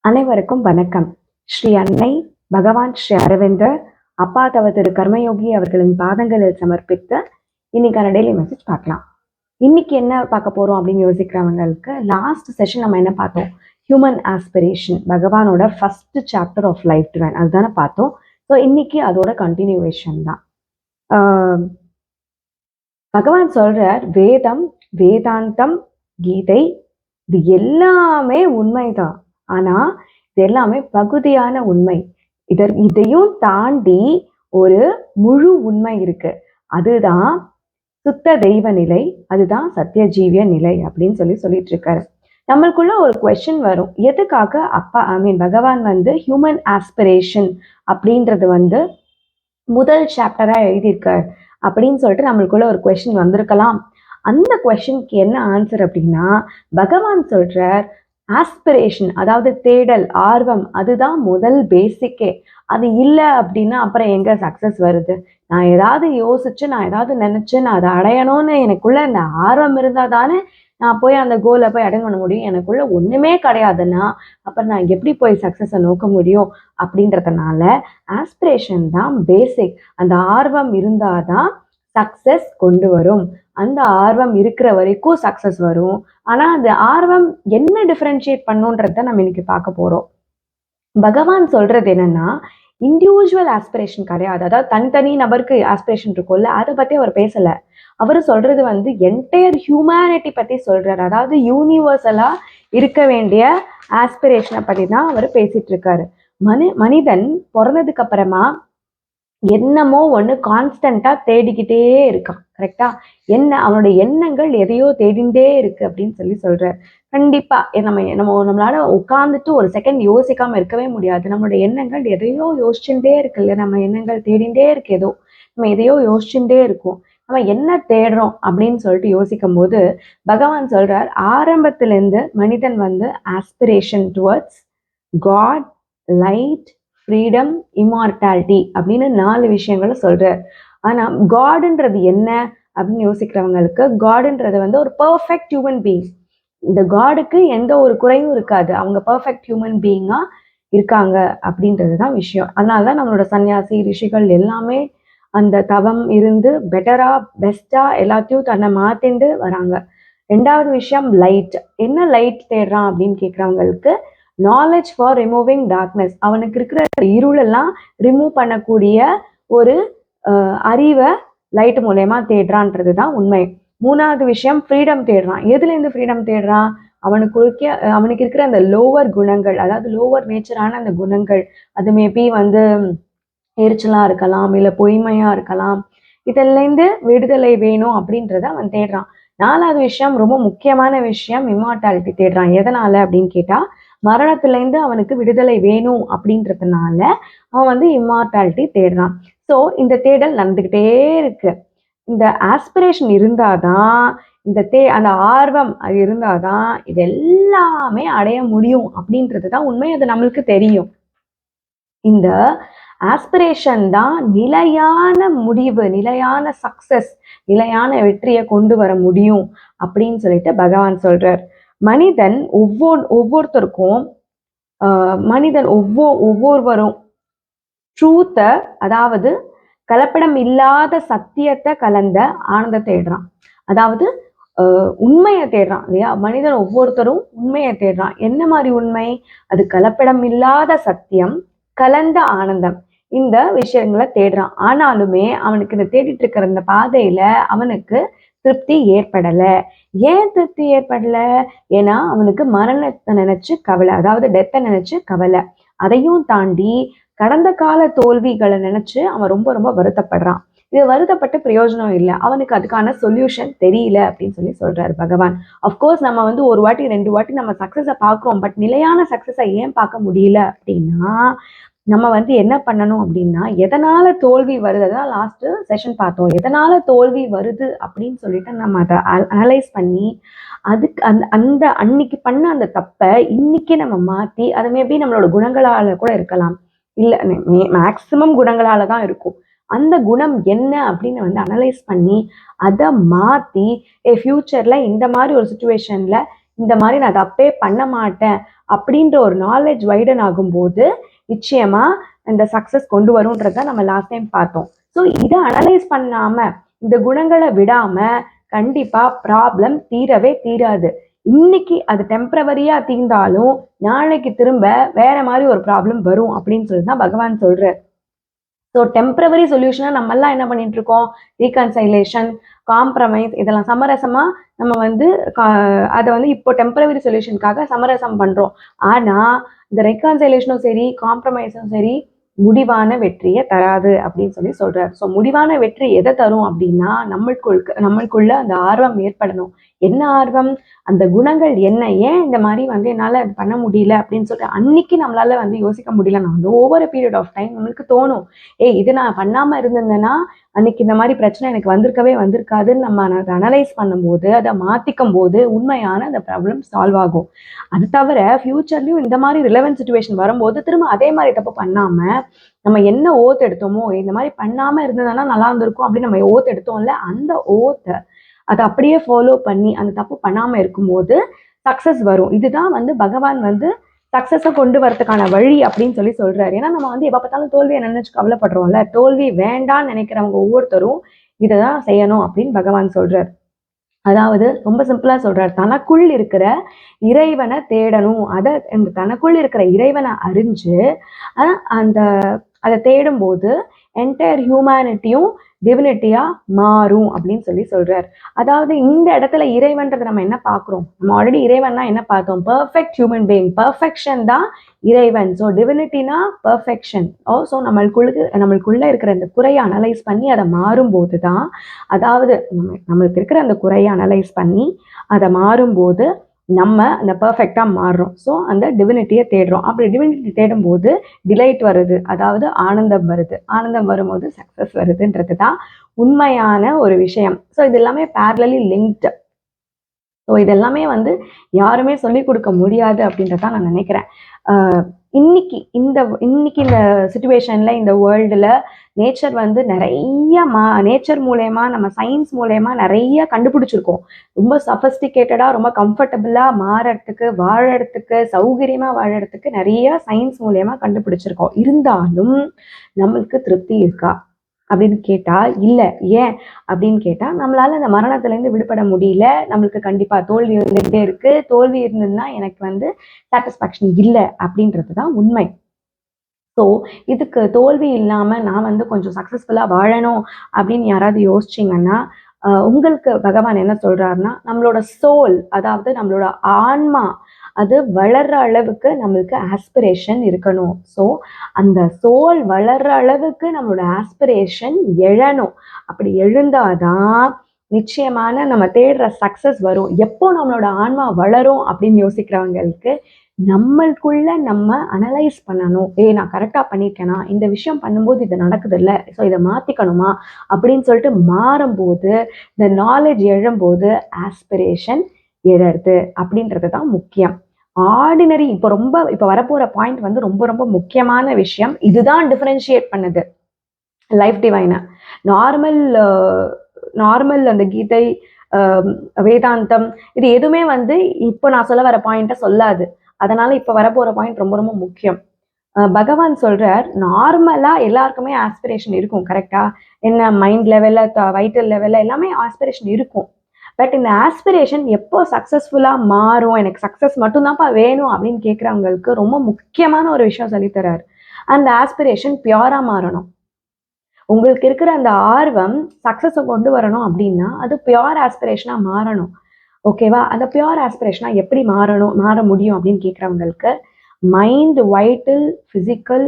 அனைவருக்கும் வணக்கம். ஸ்ரீ அன்னை பகவான் ஸ்ரீ அரவிந்தர் அப்பா தவ திரு கர்மயோகி அவர்களின் பாதங்களில் சமர்ப்பித்த இன்னைக்கான டெய்லி மெசேஜ் பார்க்கலாம். இன்னைக்கு என்ன பார்க்க போறோம் அப்படின்னு யோசிக்கிறவங்களுக்கு லாஸ்ட் செஷன் நம்ம என்ன பார்த்தோம்? ஹியூமன் ஆஸ்பிரேஷன், பகவானோட first chapter of life divine, அதுதானே பார்த்தோம். ஸோ இன்னைக்கு அதோட கண்டினியூவேஷன் தான். பகவான் சொல்றார், வேதம், வேதாந்தம், கீதை இது எல்லாமே உண்மைதான். ஆனா இது எல்லாமே பகுதியான உண்மை. இதையும் தாண்டி ஒரு முழு உண்மை இருக்கு. அதுதான் சுத்த தெய்வ நிலை, அதுதான் சத்திய ஜீவிய நிலை அப்படின்னு சொல்லிட்டு இருக்காரு. நம்மளுக்குள்ள ஒரு கொஸ்டின் வரும், எதுக்காக பகவான் ஹியூமன் ஆஸ்பிரேஷன் அப்படின்றது முதல் சாப்டரா எழுதியிருக்கார் அப்படின்னு சொல்லிட்டு நம்மளுக்குள்ள ஒரு கொஸ்டின் வந்திருக்கலாம். அந்த கொஸ்டினுக்கு என்ன ஆன்சர் அப்படின்னா, பகவான் சொல்றார், ஆஸ்பிரேஷன் அதாவது தேடல், ஆர்வம், அதுதான் முதல் பேசிக்கே. அது இல்லை அப்படின்னா அப்புறம் எங்க சக்சஸ் வருது? நான் ஏதாவது யோசிச்சு, நான் ஏதாவது நினைச்சு, நான் அதை அடையணும்னு எனக்குள்ள அந்த ஆர்வம் இருந்தா தானே நான் போய் அந்த கோலை போய் அடைன் பண்ண முடியும். எனக்குள்ள ஒண்ணுமே கிடையாதுன்னா அப்புறம் நான் எப்படி போய் சக்சஸை நோக்க முடியும்? அப்படின்றதுனால ஆஸ்பிரேஷன் தான் பேசிக். அந்த ஆர்வம் இருந்தாதான் சக்சஸ் கொண்டு வரும். அந்த ஆர்வம் இருக்கிற வரைக்கும் சக்சஸ் வரும். ஆனா அந்த ஆர்வம் என்ன டிஃபரன்ஷியேட் பண்ணுன்றத நம்ம இன்னைக்கு பார்க்க போறோம். பகவான் சொல்றது என்னன்னா, இண்டிவிஜுவல் ஆஸ்பிரேஷன் கிடையாது. அதாவது தனித்தனி நபருக்கு ஆஸ்பிரேஷன் இருக்கும்ல, அதை பத்தி அவர் பேசல. அவரு சொல்றது என்டையர் ஹியூமனிட்டி பத்தி சொல்றாரு. அதாவது யூனிவர்சலா இருக்க வேண்டிய ஆஸ்பிரேஷனை பத்தி தான் அவர் பேசிட்டு இருக்காரு. மனிதன் பிறந்ததுக்கு அப்புறமா என்னமோ ஒண்ணு கான்ஸ்டன்டா தேடிக்கிட்டே இருக்கான். கரெக்டா? அவனுடைய எண்ணங்கள் எதையோ தேடிண்டே இருக்கு அப்படின்னு சொல்றாரு. கண்டிப்பா நம்மளால உட்கார்ந்துட்டு ஒரு செகண்ட் யோசிக்காம இருக்கவே முடியாது. நம்மளுடைய எண்ணங்கள் எதையோ யோசிச்சுட்டே இருக்குல்ல. நம்ம எண்ணங்கள் தேடிண்டே இருக்கு. நம்ம எதையோ யோசிச்சுட்டே இருக்கோம். நம்ம என்ன தேடுறோம் அப்படின்னு சொல்லிட்டு யோசிக்கும் போது பகவான் சொல்றார், ஆரம்பத்திலிருந்து மனிதன் aspiration towards God, light, freedom, immortality அப்படின்னு 4 விஷயங்களை சொல்றார். ஆனா காடுன்றது என்ன அப்படின்னு யோசிக்கிறவங்களுக்கு, காடுன்றது ஒரு பர்ஃபெக்ட் ஹியூமன் பீயிங். இந்த காடுக்கு எந்த ஒரு குறையும் இருக்காது. அவங்க பர்ஃபெக்ட் ஹியூமன் பீயிங்கா இருக்காங்க அப்படின்றதுதான் விஷயம். அதனாலதான் நம்மளோட சன்னியாசி ரிஷிகள் எல்லாமே அந்த தவம் இருந்து பெட்டரா, பெஸ்டா எல்லாத்தையும் தன்னை மாத்திண்டு வராங்க. 2வது விஷயம் லைட். என்ன லைட் தேடுறான் அப்படின்னு கேட்கிறவங்களுக்கு, நாலேஜ் ஃபார் ரிமூவிங் டார்க்னஸ். அவனுக்கு இருக்கிற இருளெல்லாம் ரிமூவ் பண்ணக்கூடிய ஒரு அறிவை லைட் மூலயமா தேடுறான்றது தான் உண்மை. 3வது விஷயம் ஃப்ரீடம் தேடுறான். எதுல இருந்து ஃப்ரீடம் தேடுறான்? அவனுக்கு இருக்கிற அந்த லோவர் குணங்கள், அதாவது லோவர் நேச்சரான அந்த குணங்கள், அது மேபி எரிச்சலா இருக்கலாம், இல்ல பொய்மையா இருக்கலாம். இதிலிருந்து விடுதலை வேணும் அப்படின்றத அவன் தேடுறான். 4வது விஷயம், ரொம்ப முக்கியமான விஷயம், இம்மார்டாலிட்டி தேடுறான். எதனால அப்படின்னு கேட்டா, மரணத்திலேருந்து அவனுக்கு விடுதலை வேணும் அப்படின்றதுனால அவன் இம்மார்டாலிட்டி தேடுறான். ஸோ இந்த தேடல் நடந்துகிட்டே இருக்கு. இந்த ஆஸ்பிரேஷன் இருந்தாதான், அந்த ஆர்வம் அது இருந்தாதான் இது எல்லாமே அடைய முடியும் அப்படின்றதுதான் உண்மை. அது நம்மளுக்கு தெரியும். இந்த ஆஸ்பிரேஷன் தான் நிலையான முடிவு, நிலையான சக்சஸ், நிலையான வெற்றியை கொண்டு வர முடியும் அப்படின்னு சொல்லிட்டு பகவான் சொல்றார். மனிதன் ஒவ்வொருத்தருக்கும் ஒவ்வொருவரும் ட்ரூத்தை, அதாவது கலப்படம் இல்லாத சத்தியத்தை கலந்த ஆனந்தத்தை தேடுறான். அதாவது உண்மையை தேடுறான் இல்லையா? மனிதன் ஒவ்வொருத்தரும் உண்மையை தேடுறான். என்ன மாதிரி உண்மை? அது கலப்படம் இல்லாத சத்தியம் கலந்த ஆனந்தம். இந்த விஷயங்களை தேடுறான். ஆனாலுமே அவனுக்கு இந்த தேடிட்டு இருக்கிற இந்த பாதையில அவனுக்கு திருப்தி ஏற்படல. ஏன் திருப்தி ஏற்படல? ஏன்னா அவனுக்கு மரணத்தை நினைச்சு கவலை, அதாவது டெத்தை நினைச்சு கவலை. அதையும் தாண்டி கடந்த கால தோல்விகளை நினைச்சு அவன் ரொம்ப ரொம்ப வருத்தப்படுறான். இது வருத்தப்பட்டு பிரயோஜனம் இல்லை. அவனுக்கு அதுக்கான சொல்யூஷன் தெரியல அப்படின்னு சொல்றாரு பகவான். அஃப்கோர்ஸ் நம்ம ஒரு வாட்டி 2 வாட்டி நம்ம சக்சஸை பார்க்கிறோம். பட் நிலையான சக்சஸை ஏன் பார்க்க முடியல அப்படின்னா, நம்ம என்ன பண்ணணும் அப்படின்னா, எதனால தோல்வி வருது, அதான் லாஸ்ட் செஷன் பார்த்தோம். எதனால தோல்வி வருது அப்படின்னு சொல்லிட்டு நம்ம அதை அனலைஸ் பண்ணி, அதுக்கு அந்த அன்னைக்கு பண்ண அந்த தப்பை இன்னைக்கு நம்ம மாத்தி, அது மேபி நம்மளோட குணங்களால கூட இருக்கலாம், இல்ல மேக்சிமம் குணங்களால தான் இருக்கும். அந்த குணம் என்ன அப்படின்னு அனலைஸ் பண்ணி அதை மாத்தி ஃபியூச்சர்ல இந்த மாதிரி ஒரு சுச்சுவேஷன்ல இந்த மாதிரி நான் தப்பே பண்ண மாட்டேன் அப்படின்ற ஒரு நாலேஜ் வைடன் ஆகும்போது நிச்சயமா இந்த சக்சஸ் கொண்டு வரும்ன்றத நம்ம லாஸ்ட் டைம் பார்த்தோம். ஸோ இதை அனலைஸ் பண்ணாம இந்த குணங்களை விடாம கண்டிப்பா ப்ராப்ளம் தீரவே தீராது. இன்னைக்கு அது டெம்பரவரியா தீர்ந்தாலும் நாளைக்கு திரும்ப வேற மாதிரி ஒரு ப்ராப்ளம் வரும் அப்படின்னு சொல்லி தான் பகவான் சொல்றார். ஸோ டெம்பரவரி சொல்யூஷனா நம்ம எல்லாம் என்ன பண்ணிட்டு இருக்கோம்? ரீகன்சைலேஷன், காம்ப்ரமைஸ், இதெல்லாம் சமரசமா நம்ம வந்து அதை வந்து இப்போ டெம்பரவரி சொல்யூஷனுக்காக சமரசம் பண்றோம். ஆனா இந்த ரெக்கன்சைலேஷனும் சரி, காம்ப்ரமைஸும் சரி முடிவான வெற்றியை தராது அப்படின்னு சொல்லி சொல்றாரு. ஸோ முடிவான வெற்றி எதை தரும் அப்படின்னா நம்மளுக்குள்ள அந்த ஆர்வம் ஏற்படணும். என்ன ஆர்வம்? அந்த குணங்கள் என்ன, ஏன் இந்த மாதிரி வந்து என்னால அது பண்ண முடியல அப்படின்னு சொல்லிட்டு அன்னைக்கு நம்மளால வந்து யோசிக்க முடியலன்னா வந்து ஓவர் பீரியட் ஆஃப் டைம் நம்மளுக்கு தோணும், இது நான் பண்ணாம இருந்திருந்தேன்னா அன்னைக்கு இந்த மாதிரி பிரச்சனை எனக்கு வந்திருக்காதுன்னு நம்ம அதை அனலைஸ் பண்ணும்போது அதை மாத்திக்கும் போது உண்மையான அந்த ப்ராப்ளம் சால்வ் ஆகும். அது தவிர ஃபியூச்சர்லயும் இந்த மாதிரி ரிலவென்ட் சுச்சுவேஷன் வரும்போது திரும்ப அதே மாதிரி தப்பு பண்ணாம நம்ம என்ன ஓத் எடுத்தோமோ, இந்த மாதிரி பண்ணாம இருந்ததுன்னா நல்லா இருந்திருக்கும் அப்படின்னு நம்ம ஓத் எடுத்தோம்ல, அந்த ஓத்தை அதை அப்படியே ஃபாலோ பண்ணி அந்த தப்பு பண்ணாம இருக்கும்போது சக்சஸ் வரும். இதுதான் வந்து பகவான் வந்து சக்சஸை கொண்டு வரதுக்கான வழி அப்படின்னு சொல்லி சொல்றாரு. ஏன்னா நம்ம வந்து எப்ப பார்த்தாலும் தோல்வியை நினைச்சு கவலைப்படுறோம்ல, தோல்வி வேண்டாம்னு நினைக்கிறவங்க ஒவ்வொருத்தரும் இதைதான் செய்யணும் அப்படின்னு பகவான் சொல்றாரு. அதாவது ரொம்ப சிம்பிளா சொல்றாரு, தனக்குள் இருக்கிற இறைவனை தேடணும். இந்த தனக்குள் இருக்கிற இறைவனை அறிஞ்சு அந்த அதை தேடும் போது என்டையர் ஹியூமனிட்டியும் டிவினிட்டியா மாறும் அப்படின்னு சொல்லி சொல்றாரு. அதாவது இந்த இடத்துல இறைவன்றது நம்ம என்ன பார்க்கிறோம்? நம்ம ஆல்ரெடி இறைவன்னா என்ன பார்த்தோம்? பர்ஃபெக்ட் ஹியூமன் பீயிங், பர்ஃபெக்ஷன் தான் இறைவன். So டிவினிட்டினா perfection. ஸோ நம்மளுக்குள்ள இருக்கிற இந்த குறையை அனலைஸ் பண்ணி அதை மாறும்போது தான், அதாவது நம்மளுக்கு இருக்கிற அந்த குறையை அனலைஸ் பண்ணி அதை மாறும்போது நம்ம அந்த பர்ஃபெக்டா மாறுறோம். ஸோ அந்த டிவினிட்டியை தேடுறோம். அப்படி டிவினிட்டி தேடும் போது டிலைட் வருது, அதாவது ஆனந்தம் வருது. ஆனந்தம் வரும்போது சக்சஸ் வருதுன்றது தான் உண்மையான ஒரு விஷயம். ஸோ இது எல்லாமே பேரலலி லிங்க்டு. ஸோ இதெல்லாமே வந்து யாருமே சொல்லிக் கொடுக்க முடியாது அப்படின்றதான் நான் நினைக்கிறேன். இன்னைக்கு இந்த சுச்சுவேஷன்ல, இந்த வேர்ல்டுல நேச்சர் வந்து நிறைய நேச்சர் மூலயமா, நம்ம சயின்ஸ் மூலயமா நிறைய கண்டுபிடிச்சிருக்கோம். ரொம்ப சஃபஸ்டிகேட்டடா, ரொம்ப கம்ஃபர்டபுளா மாறறதுக்கு, வாழறதுக்கு, சௌகரியமா வாழறதுக்கு நிறைய சயின்ஸ் மூலயமா கண்டுபிடிச்சிருக்கோம். இருந்தாலும் நம்மளுக்கு திருப்தி இருக்கா அப்படின்னு கேட்டா இல்ல. ஏன் அப்படின்னு கேட்டா, நம்மளால அந்த மரணத்துல இருந்து விடுபட முடியல. நம்மளுக்கு கண்டிப்பா தோல்வி இருந்துகிட்டே இருக்கு. தோல்வி இருந்ததுன்னா எனக்கு வந்து சாட்டிஸ்பாக்சன் இல்லை அப்படின்றதுதான் உண்மை. ஸோ இதுக்கு தோல்வி இல்லாம நான் வந்து கொஞ்சம் சக்சஸ்ஃபுல்லா வாழணும் அப்படின்னு யாராவது யோசிச்சிங்கன்னா, உங்களுக்கு பகவான் என்ன சொல்றாருன்னா, நம்மளோட சோல், அதாவது நம்மளோட ஆன்மா அது வளர்ற அளவுக்கு நம்மளுக்கு ஆஸ்பிரேஷன் இருக்கணும். ஸோ அந்த சோல் வளர்ற அளவுக்கு நம்மளோட ஆஸ்பிரேஷன் எழணும். அப்படி எழுந்தாதான் நிச்சயமான நம்ம தேடுற சக்சஸ் வரும். எப்போ நம்மளோட ஆன்மா வளரும் அப்படின்னு யோசிக்கிறவங்களுக்கு, நம்மளுக்குள்ள நம்ம அனலைஸ் பண்ணணும். நான் கரெக்டா பண்ணியிருக்கேனா, இந்த விஷயம் பண்ணும்போது இது நடக்குது இல்லை, ஸோ இதை மாத்திக்கணுமா அப்படின்னு சொல்லிட்டு மாறும்போது, இந்த நாலேஜ் எழும்போது ஆஸ்பிரேஷன் எழறது அப்படின்றது தான் முக்கியம். ஆர்டினரி இப்போ வரப்போற பாயிண்ட் வந்து ரொம்ப ரொம்ப முக்கியமான விஷயம். இதுதான் டிஃபரன்ஷியேட் பண்ணுது லைஃப் டிவைனை. நார்மல் அந்த கீதை, வேதாந்தம், இது எதுவுமே வந்து இப்போ நான் சொல்ல வர பாயிண்ட்டை சொல்லாது. அதனால இப்ப வரப்போற பாயிண்ட் ரொம்ப ரொம்ப முக்கியம். பகவான் சொல்றார், நார்மலா எல்லாருக்குமே ஆஸ்பிரேஷன் இருக்கும். கரெக்டா? என்ன மைண்ட் லெவல்ல, வைட்டல் லெவல்ல எல்லாமே ஆஸ்பிரேஷன் இருக்கும். பட் இந்த ஆஸ்பிரேஷன் எப்போ சக்சஸ்ஃபுல்லா மாறும், எனக்கு சக்சஸ் மட்டும்தான்ப்பா வேணும் அப்படின்னு கேட்கிறவங்களுக்கு ரொம்ப முக்கியமான ஒரு விஷயம் சொல்லித்தராரு. அந்த ஆஸ்பிரேஷன் பியூரா மாறணும். உங்களுக்கு இருக்கிற அந்த ஆர்வம் சக்சஸை கொண்டு வரணும் அப்படின்னா அது பியூர் ஆஸ்பிரேஷனா மாறணும். ஓகேவா? அந்த பியூர் ஆஸ்பிரேஷனா எப்படி மாற முடியும் அப்படின்னு கேட்குறவங்களுக்கு, மைண்ட், வைட்டல், ஃபிசிக்கல்,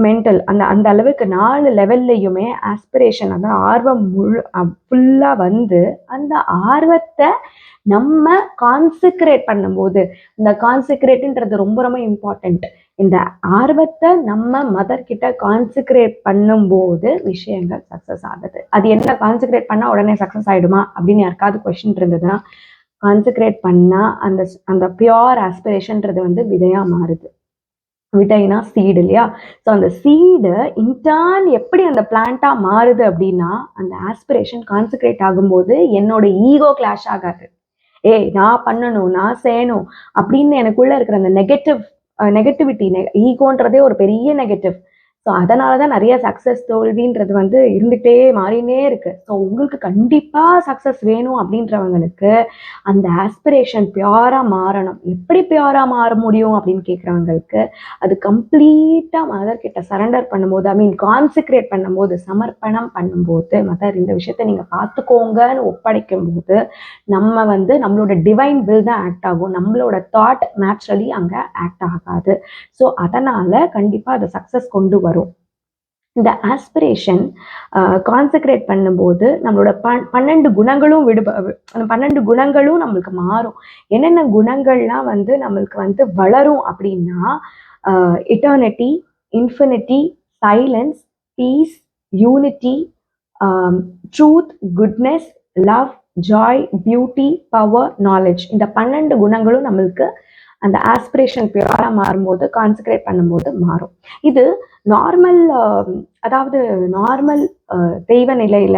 மென்டல், அந்த அளவுக்கு 4 லெவல்லையுமே ஆஸ்பிரேஷன், அந்த ஆர்வம் ஃபுல்லா வந்து அந்த ஆர்வத்தை நம்ம கான்சென்ட்ரேட் பண்ணும்போது, இந்த கான்சென்ட்ரேட்ன்றது ரொம்ப ரொம்ப இம்பார்ட்டன்ட். இந்த ஆர்வத்தை நம்ம மதர் கிட்ட கான்சென்ட்ரேட் பண்ணும்போது விஷயங்கள் சக்சஸ் ஆகுது. அது என்ன கான்சென்ட்ரேட் பண்ணா உடனே சக்சஸ் ஆயிடுமா அப்படின்னு யாருக்காவது கொஸ்டின் இருந்ததுன்னா, கான்சென்ட்ரேட் பண்ணா அந்த பியூர் ஆஸ்பிரேஷன்ன்றது வந்து விதையா மாறுது. விதைனா சீடு இல்லையா? ஸோ அந்த சீடு இன்டர்ன் எப்படி அந்த பிளான்ட்டா மாறுது அப்படின்னா, அந்த ஆஸ்பிரேஷன் கான்சென்ட்ரேட் ஆகும்போது என்னோட ஈகோ கிளாஷ் ஆகாது. ஏய் நான் பண்ணணும், நான் செய்யணும் அப்படின்னு எனக்குள்ள இருக்கிற அந்த நெகட்டிவிட்டி, ஈகோன்றதே ஒரு பெரிய நெகட்டிவ். ஸோ அதனால தான் நிறைய சக்ஸஸ் தோல்வின்றது வந்து இருந்துகிட்டே மாறினே இருக்கு. ஸோ உங்களுக்கு கண்டிப்பாக சக்ஸஸ் வேணும் அப்படின்றவங்களுக்கு அந்த ஆஸ்பிரேஷன் பியூராக மாறணும். எப்படி பியூராக மாற முடியும் அப்படின்னு கேட்குறவங்களுக்கு அது கம்ப்ளீட்டாக மதர் கிட்ட சரண்டர் பண்ணும்போது, ஐ மீன் கான்சென்ட்ரேட் பண்ணும்போது, சமர்ப்பணம் பண்ணும்போது, மதர் இந்த விஷயத்தை நீங்கள் பார்த்துக்கோங்கன்னு ஒப்படைக்கும் போது நம்ம வந்து நம்மளோட டிவைன் வில் தான் ஆக்ட் ஆகும். நம்மளோட தாட் நேச்சுரலி அங்கே ஆக்ட் ஆகாது. ஸோ அதனால் கண்டிப்பாக அதை சக்ஸஸ் கொண்டு வரும். இந்த ஆஸ்பிரேஷன் கான்சென்ட்ரேட் பண்ணும்போது நம்மளோட 12 குணங்களும் 12 குணங்களும் நம்மளுக்கு மாறும். என்னென்ன குணங்கள்லாம் வந்து நம்மளுக்கு வந்து வளரும் அப்படின்னா eternity, infinity, silence, peace, unity, truth, goodness, love, joy, beauty, power, knowledge. இந்த 12 குணங்களும் நம்மளுக்கு அந்த ஆஸ்பிரேஷன் பியூராக மாறும்போது, கான்சென்ட்ரேட் பண்ணும்போது மாறும். இது நார்மல், அதாவது நார்மல் தெய்வ நிலையில,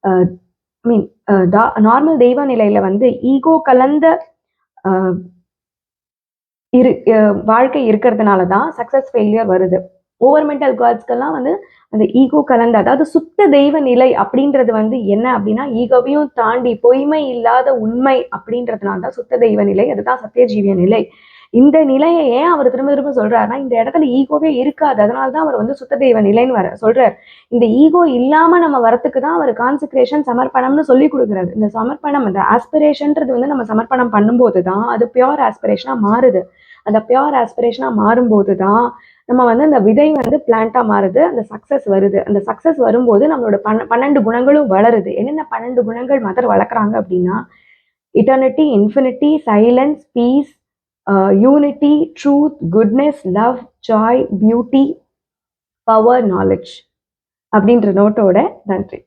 ஐ மீன் நார்மல் தெய்வ நிலையில வந்து ஈகோ கலந்த வாழ்க்கை இருக்கிறதுனால தான் சக்ஸஸ் ஃபெயிலியர் வருது. ஓவர் மென்டல் காட்ஸ்க்கெல்லாம் வந்து அந்த ஈகோ கலந்த, அதாவது சுத்த தெய்வ நிலை அப்படின்றது வந்து என்ன அப்படின்னா, ஈகோவையும் தாண்டி பொய்மை இல்லாத உண்மை அப்படின்றதுனால தான் சுத்த தெய்வ நிலை. அதுதான் சத்தியஜீவிய நிலை. இந்த நிலையை ஏன் அவர் திரும்ப திரும்ப சொல்றாருன்னா, இந்த இடத்துல ஈகோவே இருக்காது. அதனால தான் அவர் வந்து சுத்த தெய்வ நிலைன்னு சொல்றாரு. இந்த ஈகோ இல்லாம நம்ம வரத்துக்கு தான் அவர் கான்சென்ட்ரேஷன், சமர்ப்பணம்னு சொல்லி கொடுக்குறாரு. இந்த சமர்ப்பணம், அந்த ஆஸ்பிரேஷன்ன்றது வந்து நம்ம சமர்ப்பணம் பண்ணும்போது தான் அது பியோர் ஆஸ்பிரேஷனா மாறுது. அந்த பியோர் ஆஸ்பிரேஷனா மாறும்போது தான் நம்ம வந்து அந்த விதை வந்து பிளான்ட்டா மாறுது, அந்த சக்சஸ் வருது. அந்த சக்சஸ் வரும்போது நம்மளோட 12 குணங்களும் வளருது. என்னென்ன 12 குணங்கள் மதர் வளர்க்குறாங்க அப்படின்னா, eternity, infinity, silence, peace, unity, truth, goodness, love, joy, beauty, power, knowledge அப்படின்ற நோட்டோட நன்றி.